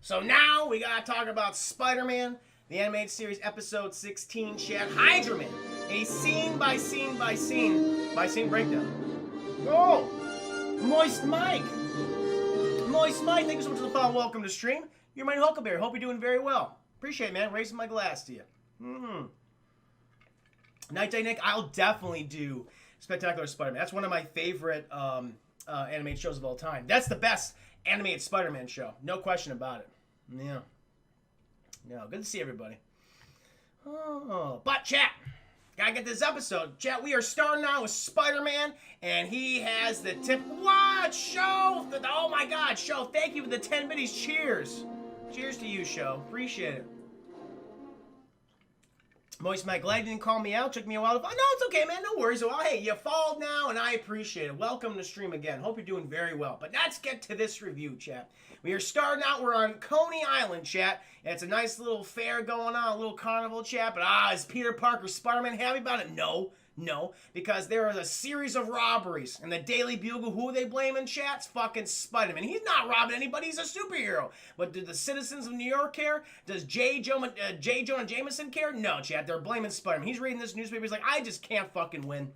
So now we gotta talk about Spider-Man, the animated series, episode 16, Chat Hydra Man, a scene by scene by scene by scene breakdown. Oh, Moist Mike, Moist Mike, thank you so much for the follow. Welcome to stream. You're my Huckleberry. Hope you're doing very well. Appreciate it, man. Raising my glass to you. Night Day Nick, I'll definitely do Spectacular Spider-Man. That's one of my favorite animated shows of all time. That's the best animated Spider-Man show. No question about it. Yeah. No, good to see everybody. Oh, but chat, gotta get this episode. Chat, we are starting out with Spider-Man, and he has the tip. What? Show! Oh my god, Show, thank you for the 10 biddies. Cheers. Cheers to you, Show. Appreciate it. Moist Mike, glad you didn't call me out. Took me a while to find. No, it's okay, man. No worries. Well, hey, you followed now, and I appreciate it. Welcome to stream again. Hope you're doing very well. But let's get to this review, chat. We are starting out. We're on Coney Island, chat. It's a nice little fair going on, a little carnival, chat. But is Peter Parker Spider-Man happy about it? No, because there is a series of robberies. And the Daily Bugle, who are they blaming, chat? It's fucking Spider-Man. He's not robbing anybody. He's a superhero. But do the citizens of New York care? Does J. Jonah Jameson care? No, chat. They're blaming Spider-Man. He's reading this newspaper. He's like, I just can't fucking win.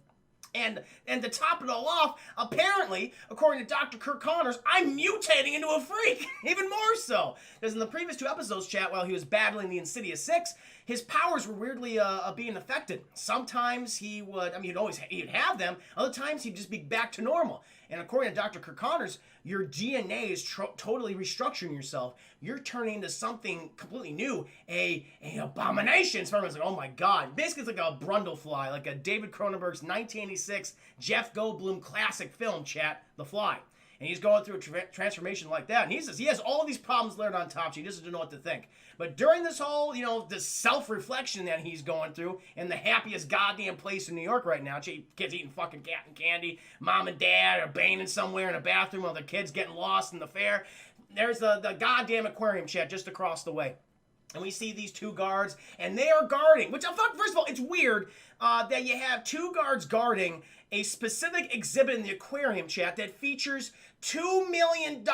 And to top it all off, apparently, according to Dr. Kirk Connors, I'm mutating into a freak. Even more so. Because in the previous two episodes, chat, while he was battling the Insidious Six, his powers were weirdly being affected. Sometimes he would, he'd have them. Other times he'd just be back to normal. And according to Dr. Kirk Connors, your DNA is totally restructuring yourself. You're turning into something completely new, a abomination. Spider-Man's like, oh my god. Basically, it's like a Brundlefly, like a David Cronenberg's 1986 Jeff Goldblum classic film, chat, The Fly. And he's going through a transformation like that. And he says he has all these problems layered on top, so he doesn't know what to think. But during this whole, this self-reflection that he's going through in the happiest goddamn place in New York right now, kids eating fucking cotton candy, mom and dad are banging somewhere in a bathroom while the kids getting lost in the fair. There's the goddamn aquarium, chat, just across the way. And we see these two guards, and they are guarding, which, first of all, it's weird that you have two guards guarding a specific exhibit in the aquarium, chat, that features $2 million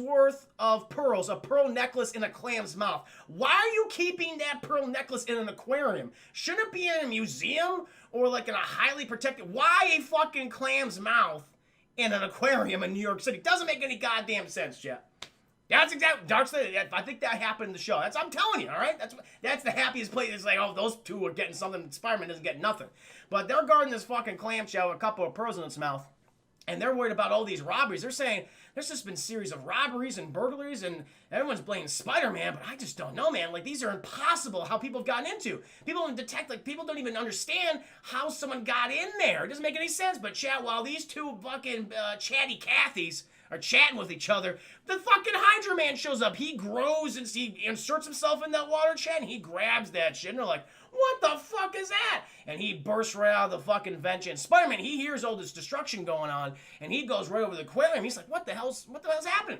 worth of pearls, a pearl necklace in a clam's mouth. Why are you keeping that pearl necklace in an aquarium? Shouldn't it be in a museum or like in a highly protected? Why a fucking clam's mouth in an aquarium in New York City? Doesn't make any goddamn sense, chat. That's exactly, I think that happened in the show. I'm telling you, all right? That's the happiest place. It's like, oh, those two are getting something. Spider-Man doesn't get nothing. But they're guarding this fucking clamshell with a couple of pearls in its mouth. And they're worried about all these robberies. They're saying there's just been a series of robberies and burglaries, and everyone's blaming Spider-Man, but I just don't know, man. Like, these are impossible how people have gotten into. People don't detect, people don't even understand how someone got in there. It doesn't make any sense. But chat, while these two fucking chatty Cathys are chatting with each other, the fucking Hydra Man shows up. He grows and he inserts himself in that water, chat, and he grabs that shit, and they're like, what the fuck is that? And he bursts right out of the fucking vent. And Spider-Man, he hears all this destruction going on, and he goes right over the aquarium. He's like, what the hell's happening?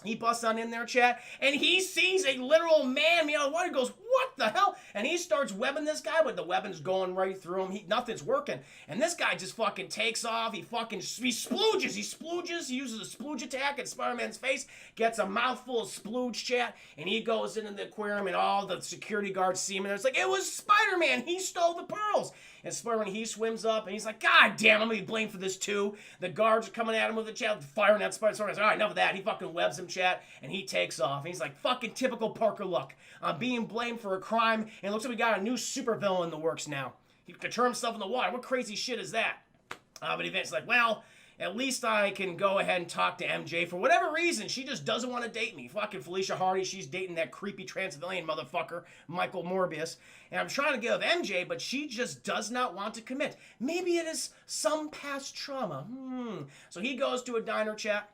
He busts on in there, chat, and he sees a literal man out of the water. He goes, what the hell? And he starts webbing this guy, but the weapon's going right through him. Nothing's working. And this guy just fucking takes off. He splooges. He uses a splooge attack at Spider-Man's face, gets a mouthful of splooge, chat, and he goes into the aquarium, and all the security guards see him, and it's like, it was Spider-Man. He stole the pearls. And Spider-Man, he swims up, and he's like, God damn, I'm gonna be blamed for this too. The guards are coming at him with a chat, firing at Spider-Man. All right, enough of that. He fucking webs him, chat, and he takes off. And he's like, fucking typical Parker luck. I'm being blamed for a crime, and it looks like we got a new supervillain in the works now. He could turn himself in the water. What crazy shit is that? But Eventually, like, well, at least I can go ahead and talk to MJ. For whatever reason, she just doesn't want to date me. Fucking Felicia Hardy, she's dating that creepy Transylvanian motherfucker, Michael Morbius. And I'm trying to give MJ, but she just does not want to commit. Maybe it is some past trauma. So he goes to a diner, chat.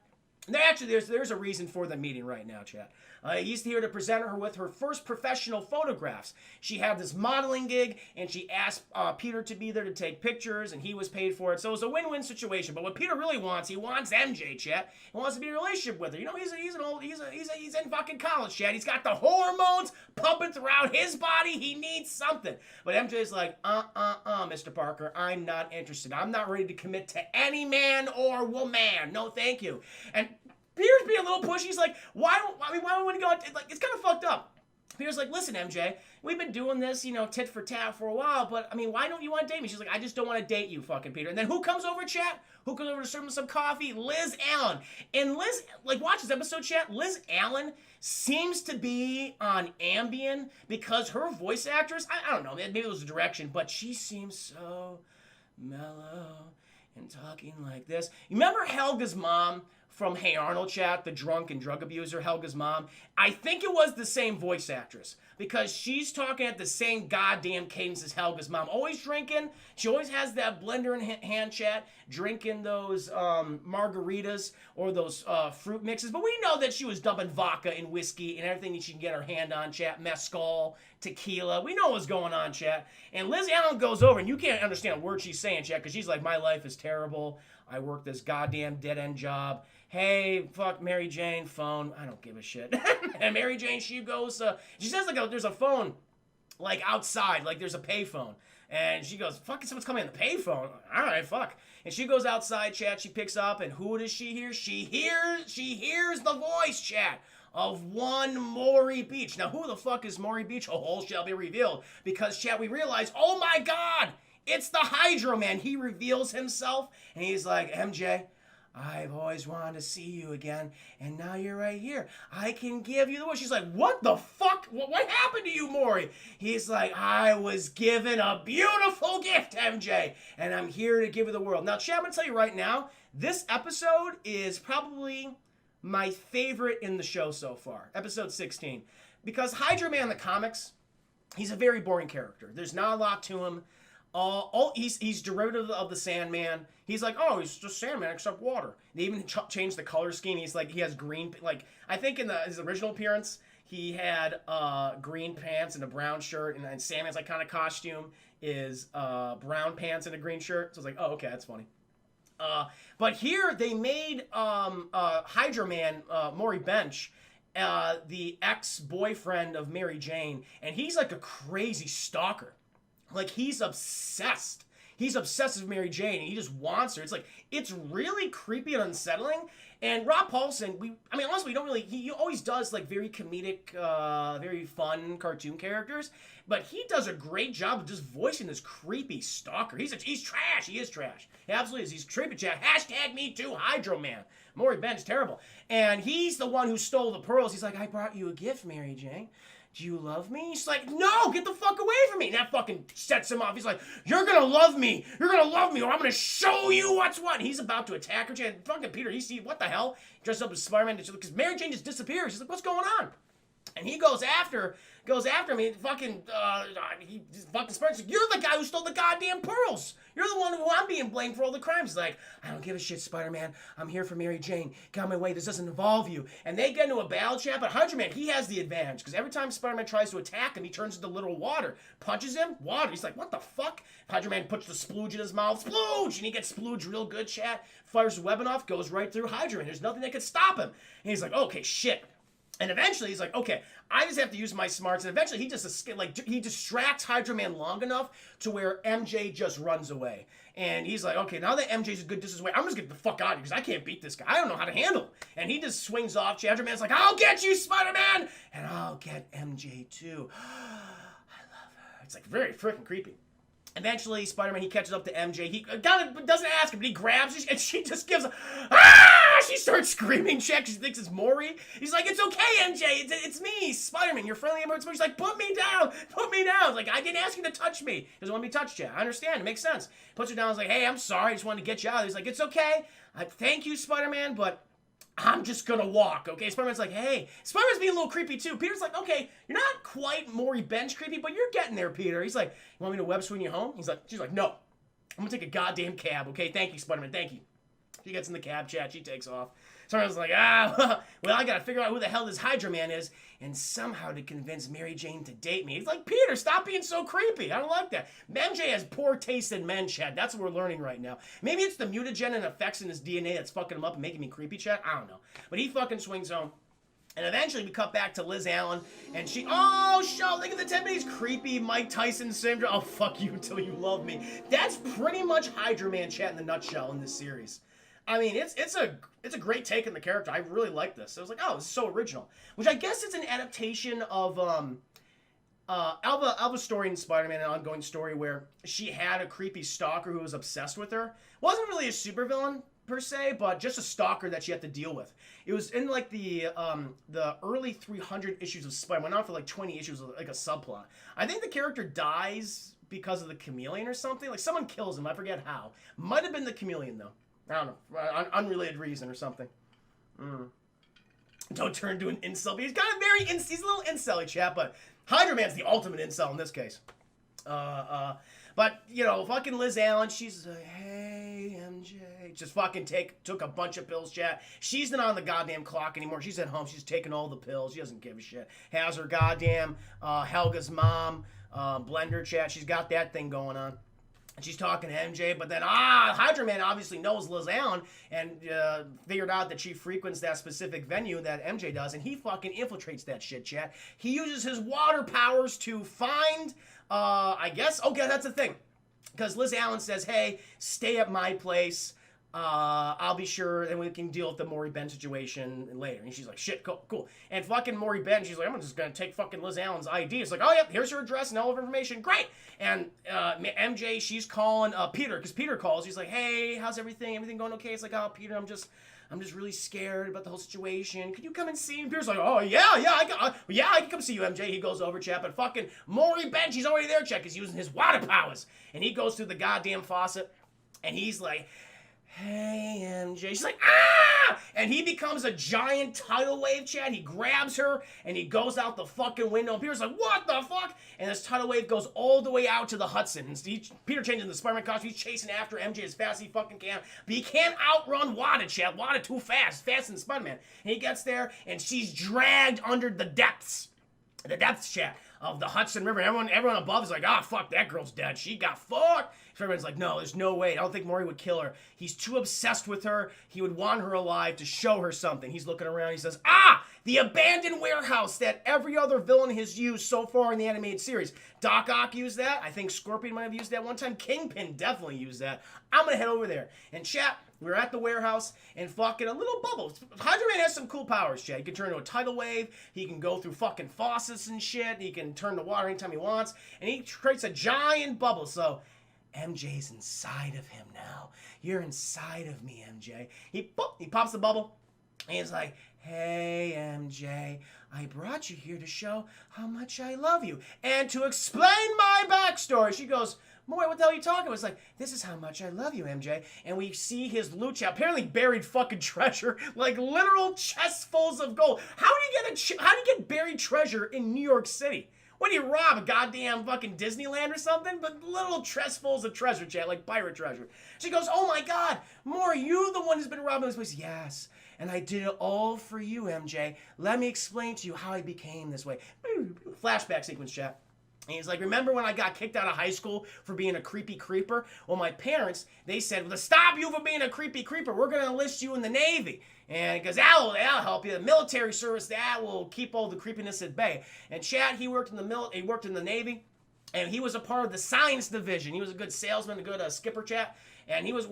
There's a reason for the meeting right now, chat. He's here to present her with her first professional photographs. She had this modeling gig, and she asked Peter to be there to take pictures, and he was paid for it. So it was a win-win situation. But what Peter really wants, he wants MJ, chat. He wants to be in a relationship with her. He's in fucking college, chat. He's got the hormones pumping throughout his body. He needs something. But MJ's like, Mr. Parker, I'm not interested. I'm not ready to commit to any man or woman. No, thank you. And Peter's being a little pushy. He's like, why would we go out? Like, it's kind of fucked up. Peter's like, listen, MJ, we've been doing this, tit for tat for a while, but, I mean, why don't you want to date me? She's like, I just don't want to date you, fucking Peter. And then who comes over, chat? Who comes over to serve him some coffee? Liz Allen. And Liz, like, watch this episode, chat. Liz Allen seems to be on Ambien because her voice actress, I don't know, maybe it was a direction, but she seems so mellow and talking like this. You remember Helga's mom from Hey Arnold, chat, the drunk and drug abuser, Helga's mom? I think it was the same voice actress because she's talking at the same goddamn cadence as Helga's mom. Always drinking. She always has that blender in hand, chat, drinking those margaritas or those fruit mixes. But we know that she was dumping vodka and whiskey and everything that she can get her hand on, chat. Mezcal, tequila. We know what's going on, chat. And Liz Allen goes over, and you can't understand a word she's saying, chat, because she's like, my life is terrible. I work this goddamn dead-end job. Hey, fuck Mary Jane, phone. I don't give a shit. And Mary Jane, she goes, she says like there's a phone, like outside, like there's a payphone. And she goes, fucking someone's coming on the payphone. All right, fuck. And she goes outside, chat, she picks up, and who does she hear? She hears the voice, chat, of one Maury Beach. Now, who the fuck is Maury Beach? A whole shall be revealed. Because, chat, we realize, oh my God, it's the Hydro Man. He reveals himself, and he's like, MJ, I've always wanted to see you again, and now you're right here. I can give you the world. She's like, what the fuck? What happened to you, Maury? He's like, I was given a beautiful gift, MJ, and I'm here to give you the world. Now, chat, I'm going to tell you right now, this episode is probably my favorite in the show so far, episode 16, because Hydro Man in the comics, he's a very boring character. There's not a lot to him. He's derivative of the Sandman. He's like, oh, he's just Sandman except water. They even changed the color scheme. He's like, he has green, like, I think in his original appearance, he had green pants and a brown shirt, and Sandman's like kind of costume is brown pants and a green shirt. So I was like, oh, okay, that's funny. But here they made Hydro Man, Maury Bench, the ex-boyfriend of Mary Jane, and he's like a crazy stalker. Like, he's obsessed. He's obsessed with Mary Jane, and he just wants her. It's like, it's really creepy and unsettling. And Rob Paulsen, honestly, we don't really, he always does, like, very comedic, very fun cartoon characters. But he does a great job of just voicing this creepy stalker. He's trash. He is trash. He absolutely is. He's creepy chat. Hashtag me too, Hydro Man. Maury Bench, terrible. And he's the one who stole the pearls. He's like, I brought you a gift, Mary Jane. Do you love me? He's like, no, get the fuck away from me. And that fucking sets him off. He's like, you're going to love me. You're going to love me, or I'm going to show you what's what. And he's about to attack her. And fucking Peter, he sees, what the hell? Dressed up as Spider-Man. Because Mary Jane just disappears. He's like, what's going on? And he goes after me. Fucking Spider-Man's like, you're the guy who stole the goddamn pearls. You're the one who I'm being blamed for all the crimes. He's like, I don't give a shit, Spider-Man. I'm here for Mary Jane. Get out of my way. This doesn't involve you. And they get into a battle chat, but Hydro Man, he has the advantage. Because every time Spider-Man tries to attack him, he turns into literal water. Punches him, water. He's like, what the fuck? Hydro Man puts the splooge in his mouth. Splooge! And he gets splooge real good, chat. Fires the weapon off, goes right through Hydro Man. There's nothing that can stop him. And he's like, okay, shit. And eventually, he's like, okay, I just have to use my smarts. And eventually, he distracts Hydro Man long enough to where MJ just runs away. And he's like, okay, now that MJ's a good distance away, I'm just getting the fuck out of here because I can't beat this guy. I don't know how to handle him. And he just swings off. Hydro Man's like, I'll get you, Spider-Man! And I'll get MJ too. I love her. It's like very freaking creepy. Eventually, Spider-Man, he catches up to MJ. He doesn't ask him, but he grabs her, and she just gives a, she starts screaming, she thinks it's Maury. He's like, it's okay, MJ, it's me, Spider-Man, you're friendly neighborhood Spider-Man. She's like, put me down. It's like, I didn't ask you to touch me. He doesn't want to be touched yet. I understand, it makes sense. Puts her down, he's like, hey, I'm sorry, I just wanted to get you out. He's like, it's okay. Thank you, Spider-Man, but I'm just gonna walk, okay? Spider-Man's like, hey. Spider-Man's being a little creepy, too. Peter's like, okay, you're not quite Maury Bench creepy, but you're getting there, Peter. He's like, you want me to web swing you home? She's like, no. I'm gonna take a goddamn cab, okay? Thank you, Spider-Man, thank you. She gets in the cab, chat, she takes off. Spider-Man's like, well, I gotta figure out who the hell this Hydro Man is and somehow to convince Mary Jane to date me. He's like, Peter, stop being so creepy. I don't like that. MJ has poor taste in men, chat. That's what we're learning right now. Maybe it's the mutagen and effects in his DNA that's fucking him up and making me creepy, chat. I don't know. But he fucking swings home. And eventually we cut back to Liz Allen, and she, look at the 10 minutes, creepy Mike Tyson syndrome. Oh, fuck you until you love me. That's pretty much Hydro Man chat in the nutshell in this series. I mean, it's a great take on the character. I really like this. I was like, oh, this is so original. Which I guess it's an adaptation of Alva's story in Spider-Man, an ongoing story where she had a creepy stalker who was obsessed with her. Wasn't really a supervillain per se, but just a stalker that she had to deal with. It was in like the early 300 issues of Spider-Man, went on for like 20 issues, like a subplot. I think the character dies because of the chameleon or something. Like someone kills him. I forget how. Might have been the chameleon though. I don't know. Unrelated reason or something. Don't turn into an incel. He's got a very he's a little incel-y chap, but Hydra Man's the ultimate incel in this case. But, you know, fucking Liz Allen, she's like, hey, MJ. Just fucking took a bunch of pills, chat. She's not on the goddamn clock anymore. She's at home. She's taking all the pills. She doesn't give a shit. Has her goddamn Helga's mom blender, chat. She's got that thing going on. And she's talking to MJ, but then, Hydra Man obviously knows Liz Allen and figured out that she frequents that specific venue that MJ does, and he fucking infiltrates that shit, chat. He uses his water powers to find, I guess, okay, that's the thing. Because Liz Allen says, hey, stay at my place. I'll be sure, and we can deal with the Maury Ben situation later. And she's like, shit, cool. And fucking Maury Ben, she's like, I'm just going to take fucking Liz Allen's ID. It's like, oh, yep, here's her address and all of her information. Great. And MJ, she's calling Peter, because Peter calls. He's like, hey, how's everything? Everything going okay? It's like, oh, Peter, I'm just really scared about the whole situation. Could you come and see me? Peter's like, oh, yeah, I can come see you, MJ. He goes over, chat, but fucking Maury Ben, she's already there, chat, because he's using his water powers. And he goes through the goddamn faucet, and he's like, hey, MJ. She's like, ah! And he becomes a giant tidal wave, chat. He grabs her, and he goes out the fucking window. And Peter's like, what the fuck? And this tidal wave goes all the way out to the Hudson. And Peter changes into the Spider-Man costume. He's chasing after MJ as fast as he fucking can. But he can't outrun Wanda, chat. Wanda too fast. Faster than Spider-Man. And he gets there, and she's dragged under the depths. The depths, chat, of the Hudson River. Everyone above is like, fuck, that girl's dead. She got fucked. So everyone's like, no, there's no way. I don't think Maury would kill her. He's too obsessed with her. He would want her alive to show her something. He's looking around. He says, the abandoned warehouse that every other villain has used so far in the animated series. Doc Ock used that. I think Scorpion might have used that one time. Kingpin definitely used that. I'm going to head over there. And chat, we were at the warehouse, and fucking a little bubble. Hydra Man has some cool powers, chat. He can turn into a tidal wave. He can go through fucking faucets and shit. He can turn to water anytime he wants. And he creates a giant bubble, so MJ's inside of him now. You're inside of me, MJ. He pops the bubble, and he's like, hey, MJ, I brought you here to show how much I love you and to explain my backstory. She goes, Maury, what the hell are you talking about? It's like, this is how much I love you, MJ. And we see his loot chest, apparently buried fucking treasure, like literal chestfuls of gold. How do you get buried treasure in New York City? What do you rob, a goddamn fucking Disneyland or something? But little chestfuls of treasure, chat, like pirate treasure. She goes, oh my God, Maury, you the one who's been robbing this place. Yes, and I did it all for you, MJ. Let me explain to you how I became this way. Flashback sequence, chat. And he's like, remember when I got kicked out of high school for being a creepy creeper? Well, my parents, they said, well, to stop you from being a creepy creeper, we're going to enlist you in the Navy. And because that'll help you. The military service, that will keep all the creepiness at bay. And Chad, he worked in the Navy, and he was a part of the science division. He was a good salesman, a good skipper, chat. And he was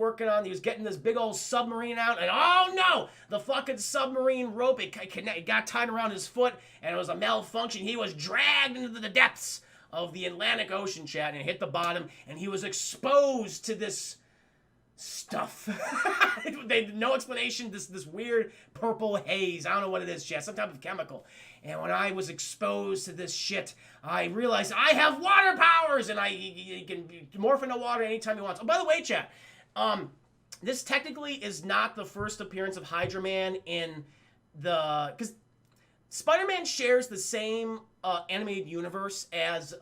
getting this big old submarine out, and oh no, the fucking submarine rope, it got tied around his foot, and it was a malfunction. He was dragged into the depths of the Atlantic Ocean, chat, and hit the bottom, and he was exposed to this stuff. No explanation, this weird purple haze. I don't know what it is, chat, some type of chemical. And when I was exposed to this shit, I realized I have water powers, and he can morph into water anytime he wants. Oh, by the way, chat, this technically is not the first appearance of Hydra Man in because Spider-Man shares the same animated universe as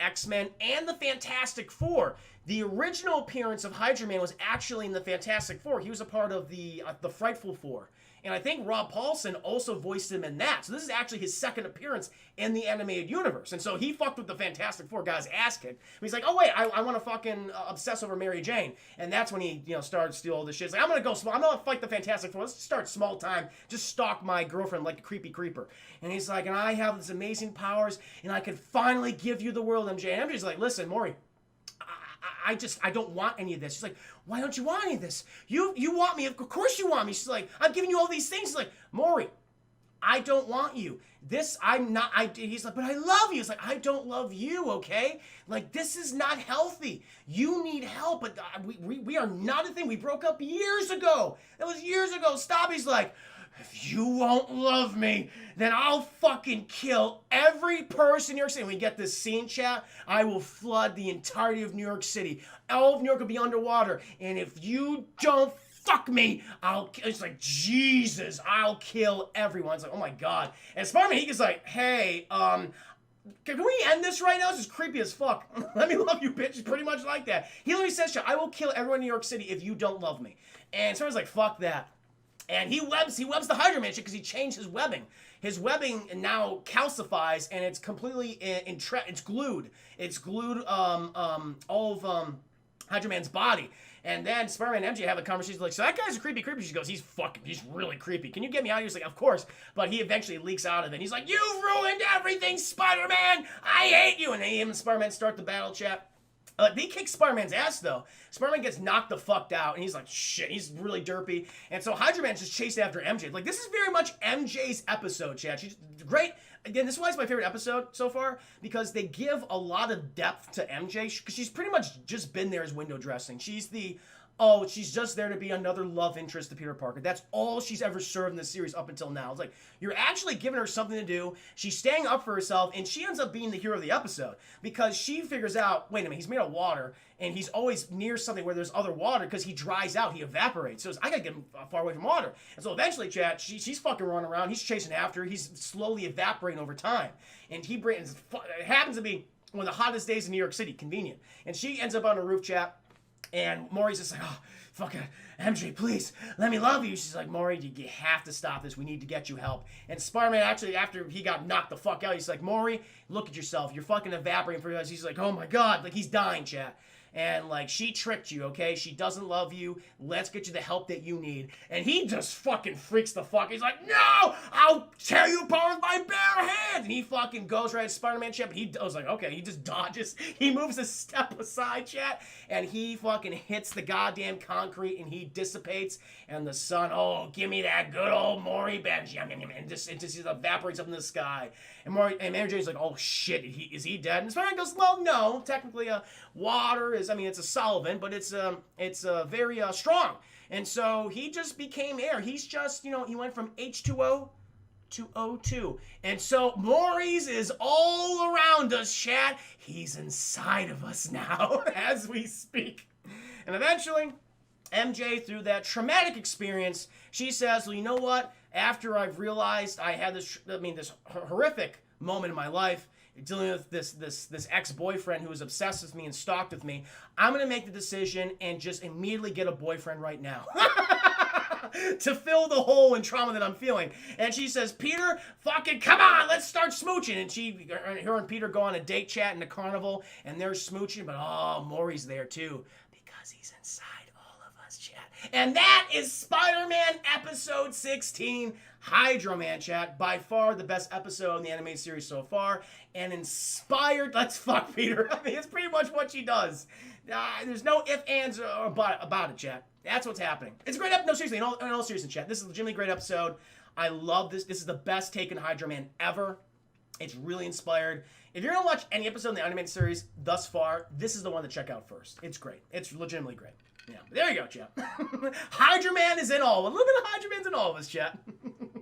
X-Men and the Fantastic Four. The original appearance of Hydra Man was actually in the Fantastic Four. He was a part of the Frightful Four. And I think Rob Paulsen also voiced him in that. So this is actually his second appearance in the animated universe. And so he fucked with the Fantastic Four guy's ass kicked. He's like, oh wait, I want to fucking obsess over Mary Jane. And that's when he, started to steal all this shit. He's like, I'm going to go small. I'm going to fight the Fantastic Four. Let's start small time. Just stalk my girlfriend like a creepy creeper. And he's like, and I have these amazing powers, and I can finally give you the world, MJ. And MJ's like, listen, Maury, I don't want any of this. She's like, why don't you want any of this? You want me. Of course you want me. She's like, I'm giving you all these things. She's like, Maury, I don't want you. He's like, but I love you. It's like, I don't love you, okay? Like, this is not healthy. You need help, but we are not a thing. We broke up years ago. That was years ago. Stop. He's like, if you won't love me, then I'll fucking kill every person in New York City. When we get this scene, chat, I will flood the entirety of New York City. All of New York will be underwater. And if you don't fuck me, it's like, Jesus, I'll kill everyone. It's like, oh my God. And Spider-Man, he's like, hey, can we end this right now? This is creepy as fuck. Let me love you, bitch. It's pretty much like that. He literally says, I will kill everyone in New York City if you don't love me. And Spider-Man's like, fuck that. And he webs the Hydra Man shit because he changed his webbing. His webbing now calcifies and it's completely it's glued. It's glued all of Hydra Man's body. And then Spider-Man and MJ have a conversation like, so that guy's a creepy. She goes, he's really creepy. Can you get me out of here? He's like, of course. But he eventually leaks out of it. He's like, you've ruined everything, Spider-Man. I hate you. And then him and Spider-Man start the battle chat. He kicks Spider-Man's ass, though. Spider-Man gets knocked the fuck out, and he's like, shit, he's really derpy. And so Hydra Man's just chased after MJ. Like, this is very much MJ's episode, chat. She's great. Again, this is why it's my favorite episode so far, because they give a lot of depth to MJ, because she's pretty much just been there as window dressing. She's just there to be another love interest to Peter Parker. That's all she's ever served in this series up until now. It's like, you're actually giving her something to do. She's staying up for herself, and she ends up being the hero of the episode because she figures out, wait a minute, he's made of water, and he's always near something where there's other water because he dries out, he evaporates. So I gotta get him far away from water. And so eventually, chat, she's fucking running around. He's chasing after her. He's slowly evaporating over time. And it happens to be one of the hottest days in New York City, convenient. And she ends up on a roof, chat. And Maury's just like, oh, fuck it. MJ, please, let me love you. She's like, Maury, you have to stop this. We need to get you help. And Spider-Man, actually, after he got knocked the fuck out, he's like, Maury, look at yourself. You're fucking evaporating for us. He's like, oh my God. Like, he's dying, chat. And, like, she tricked you, okay? She doesn't love you. Let's get you the help that you need. And he just fucking freaks the fuck. He's like, no! I'll tear you apart with my bare hands! And he fucking goes right at Spider-Man, chat. But I was like, okay. He just dodges. He moves a step aside, chat. And he fucking hits the goddamn concrete. And he dissipates. And the sun, oh, give me that good old Maury bench. And it just evaporates up in the sky. And Mary Jane's like, oh, shit. Is he dead? And Spider-Man goes, well, no. Technically, water is, it's a solvent, but it's very strong. And so he just became air. He's just, he went from H2O to O2. And so Maurice is all around us, chat. He's inside of us now as we speak. And eventually, MJ, through that traumatic experience, she says, well, you know what? After I've realized I had this horrific moment in my life, dealing with this ex-boyfriend who was obsessed with me and stalked with me, I'm going to make the decision and just immediately get a boyfriend right now. To fill the hole in trauma that I'm feeling. And she says, Peter, fucking come on, let's start smooching. And her and Peter go on a date chat in the carnival, and they're smooching, but Maury's there too, because he's inside all of us, chat. And that is Spider-Man episode 16, Hydra Man, chat. By far the best episode in the animated series so far. And inspired, let's fuck Peter. It's pretty much what she does. There's no ifs, ands, or about it, chat. That's what's happening. It's a great episode. No, seriously, in all seriousness, chat. This is a legitimately great episode. I love this. This is the best take in Hydra Man ever. It's really inspired. If you're going to watch any episode in the animated series thus far, this is the one to check out first. It's great. It's legitimately great. Yeah, but there you go, chat. Hydra Man is in all. A little bit of Hydra Man's in all of us, chat.